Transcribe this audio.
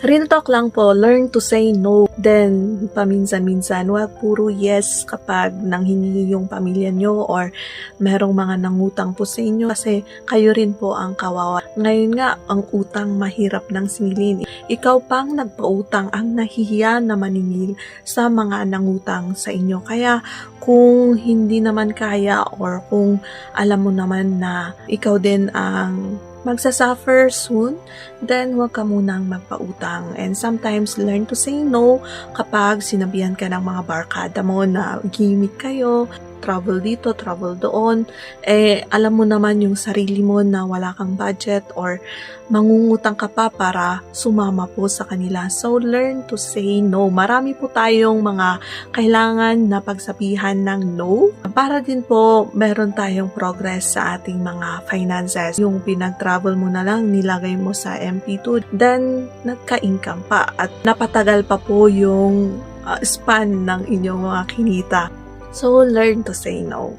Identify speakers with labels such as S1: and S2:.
S1: Real talk lang po, learn to say no. Then, paminsan-minsan, wag puro yes kapag nanghingi yung pamilya nyo or merong mga nangutang po sa inyo kasi kayo rin po ang kawawa. Ngayon nga, ang utang mahirap nang singilin. Ikaw pang nagpautang ang nahihiya na maningil sa mga nangutang sa inyo. Kaya, kung hindi naman kaya or kung alam mo naman na ikaw din ang magsasuffer soon, then huwag ka munang magpautang. And sometimes, learn to say no kapag sinabihan ka ng mga barkada mo na gimmick kayo, travel dito, travel doon, alam mo naman yung sarili mo na wala kang budget or mangungutang ka pa para sumama po sa kanila. So, learn to say no. Marami po tayong mga kailangan na pagsabihan ng no para din po meron tayong progress sa ating mga finances. Yung pinag-travel mo na lang, nilagay mo sa MP2, then nagka-income pa at napatagal pa po yung span ng inyong mga kinita. So, learn to say no.